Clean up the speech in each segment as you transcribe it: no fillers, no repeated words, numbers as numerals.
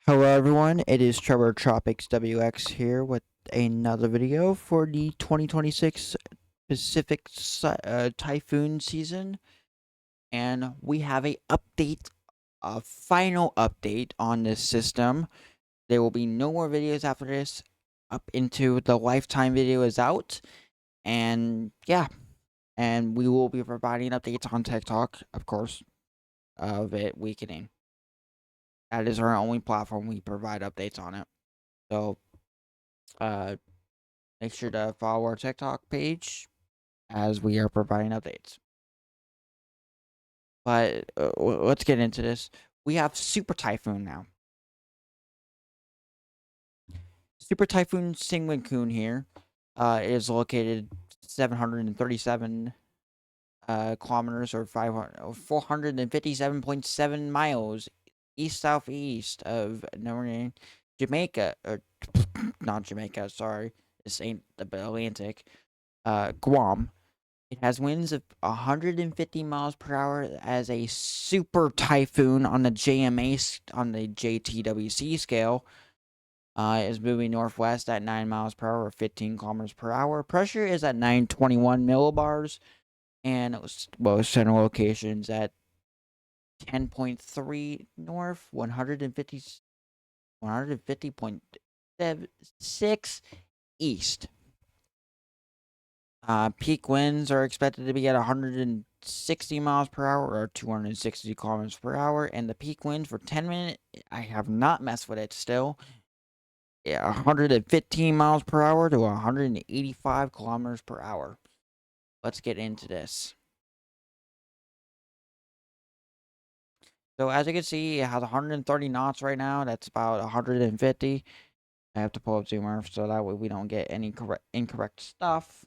Hello everyone, it is Trevor Tropics WX here with another video for the 2026 Pacific Typhoon season, and we have a final update on this system. There will be no more videos after this, up into the lifetime video is out, and yeah, and we will be providing updates on TikTok, of course, of it weakening. That is our only platform we provide updates on it. So, uh, make sure to follow our TikTok page as we are providing updates. But let's get into this. We have Super Typhoon now. Super Typhoon Sinlaku here is located 737 kilometers or 457.7 miles east southeast of northern Jamaica, or not Jamaica, sorry, this ain't the Atlantic, Guam. It has winds of 150 miles per hour as a super typhoon on the JTWC scale. Is moving northwest at 9 miles per hour or 15 kilometers per hour. Pressure is at 921 millibars, and most center locations at 10.3 north, 150.6 east. Peak winds are expected to be at 160 miles per hour or 260 kilometers per hour, and the peak wind for 10 minutes, I have not messed with it still. 115 miles per hour to 185 kilometers per hour. Let's get into this. So as you can see, it has 130 knots right now. That's about 150. I have to pull up Zoomer so that way we don't get any incorrect stuff.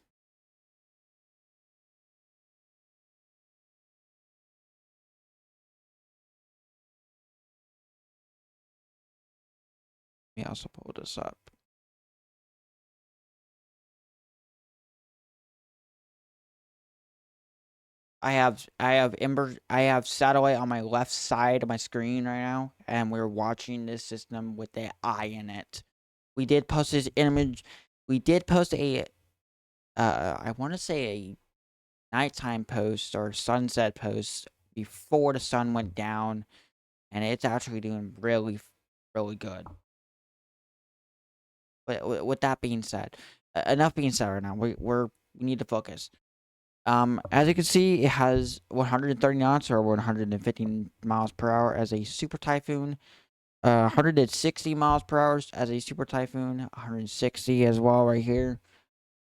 Let me also pull this up. I have satellite on my left side of my screen right now, and we're watching this system with the eye in it. We did post this image. We did post a I want to say a nighttime post or sunset post before the sun went down, and it's actually doing really good. But with that being said, enough being said right now. We need to focus. As you can see, it has 130 knots or 115 miles per hour as a super typhoon. 160 miles per hour as a super typhoon. 160 as well right here.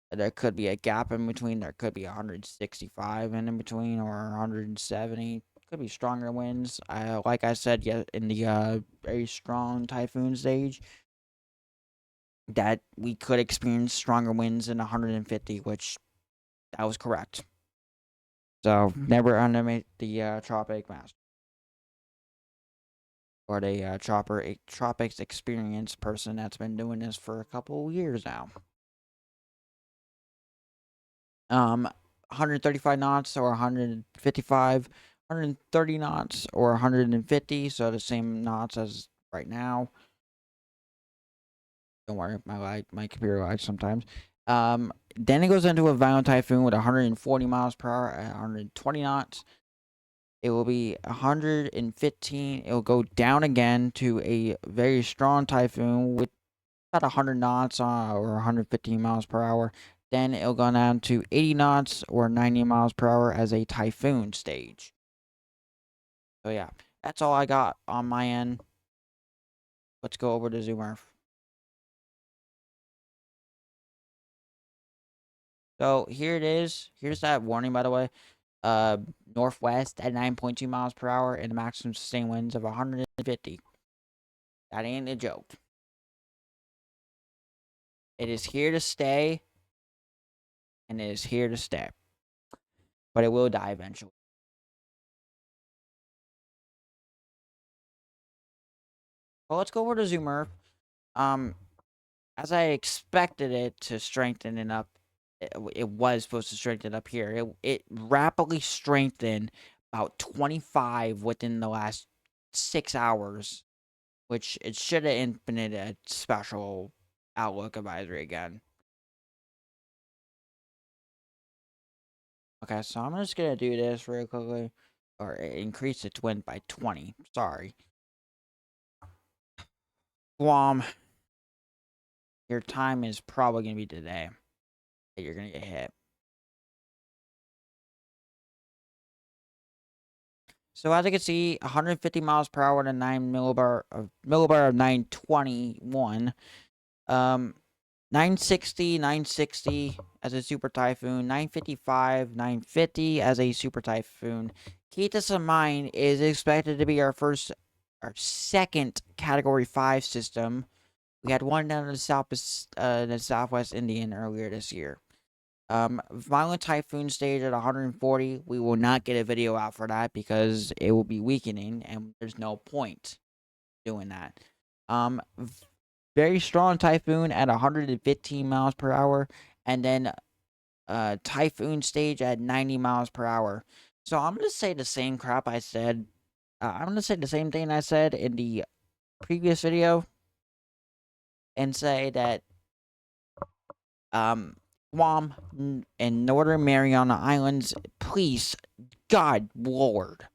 There could be a gap in between. There could be 165 in between or 170. Could be stronger winds. Like I said, yeah, in the very strong typhoon stage, that we could experience stronger winds than 150, which that was correct. So never underestimate the tropic master or the tropics experience person that's been doing this for a couple of years now. 135 knots or 155, 130 knots or 150, so the same knots as right now. Don't worry, my computer lags sometimes. Then it goes into a violent typhoon with 140 miles per hour at 120 knots. It will be 115. It will go down again to a very strong typhoon with about 100 knots or 115 miles per hour. Then it'll go down to 80 knots or 90 miles per hour as a typhoon stage. So yeah, that's all I got on my end. Let's go over to Zoom Earth. So here it is. Here's that warning, by the way. Northwest at 9.2 miles per hour and the maximum sustained winds of 150. That ain't a joke. It is here to stay, and it is here to stay. But it will die eventually. Well, let's go over to Zoom Earth. As I expected it to strengthen it up, it was supposed to strengthen up here. It rapidly strengthened about 25 within the last 6 hours. which it should have implemented a special outlook advisory again. Okay, so I'm just gonna do this real quickly, or increase its wind by 20. Sorry, Guam, your time is probably gonna be today that you're gonna get hit. So as you can see, 150 miles per hour to 9 millibar of 921. 960, 960 as a super typhoon, 955, 950 as a super typhoon. Keep this in mind, is expected to be our second Category 5 system. We had one down in the Southwest Indian earlier this year. Violent typhoon stage at 140. We will not get a video out for that because it will be weakening, and there's no point doing that. Very strong typhoon at 115 miles per hour, and then typhoon stage at 90 miles per hour. So I'm gonna say the same crap I said. I'm gonna say the same thing I said in the previous video, and say that Guam and Northern Mariana Islands, please, God Lord,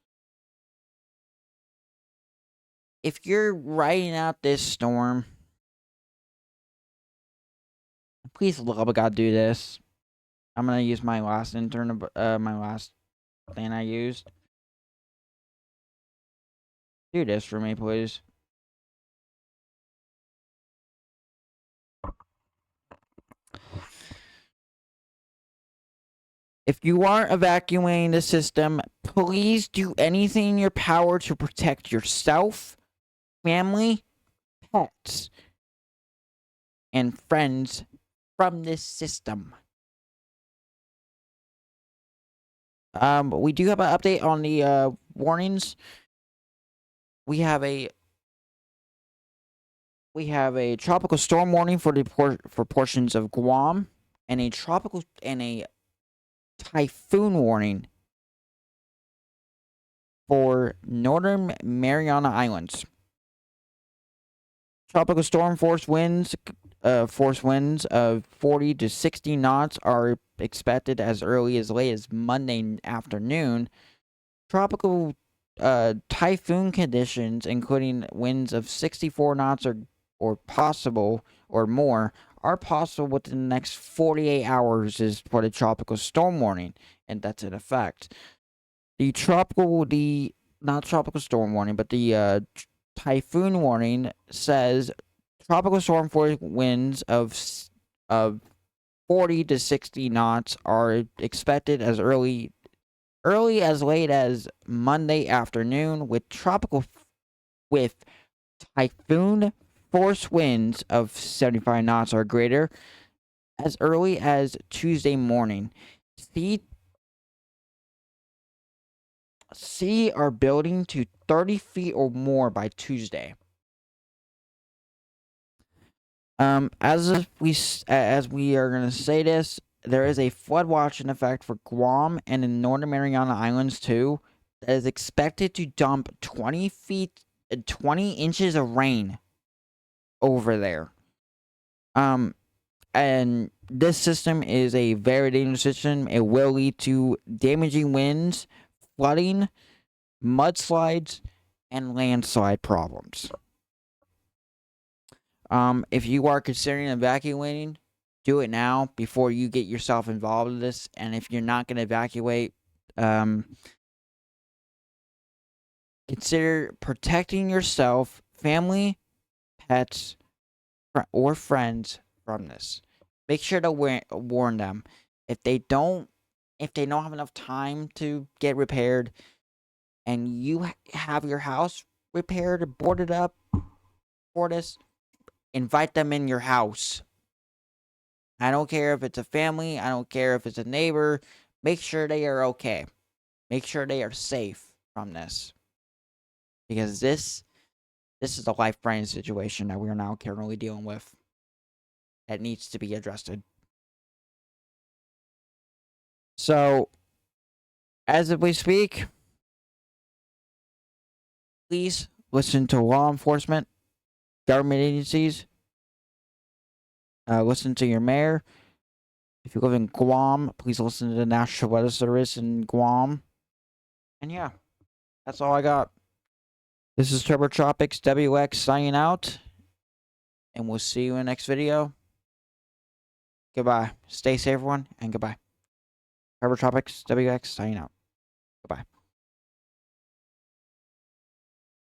if you're riding out this storm, please, love of God, do this. I'm gonna use my last my last thing I used. Do this for me, please. If you aren't evacuating the system, please do anything in your power to protect yourself, family, pets, and friends from this system. We do have an update on the warnings. We have a tropical storm warning for for portions of Guam, and a typhoon warning for Northern Mariana Islands. Tropical storm force winds of 40 to 60 knots are expected as early as late as Monday afternoon. Tropical typhoon conditions, including winds of 64 knots or possible or more, are possible within the next 48 hours is for the tropical storm warning, and that's in effect. Not tropical storm warning, but the typhoon warning says tropical storm force winds of 40 to 60 knots are expected as early as late as Monday afternoon, with typhoon force winds of 75 knots or greater as early as Tuesday morning. Sea are building to 30 feet or more by Tuesday. As we are gonna say this, there is a flood watch in effect for Guam and the Northern Mariana Islands too, that is expected to dump 20 inches of rain over there. And this system is a very dangerous system. It will lead to damaging winds, flooding, mudslides, and landslide problems. If you are considering evacuating, do it now before you get yourself involved in this. And if you're not going to evacuate, consider protecting yourself, family, pets, or friends from this. Make sure to warn them. If they don't have enough time to get repaired, and you have your house repaired or boarded up for this, invite them in your house. I don't care if it's a family. I don't care if it's a neighbor. Make sure they are okay. Make sure they are safe from this. Because this is a life-threatening situation that we are now currently dealing with that needs to be addressed. So, as we speak, please listen to law enforcement. government agencies. Listen to your mayor. If you live in Guam, please listen to the National Weather Service in Guam. And yeah, that's all I got. This is Tropics WX signing out. And we'll see you in the next video. Goodbye. Stay safe, everyone, and goodbye. Tropics WX signing out.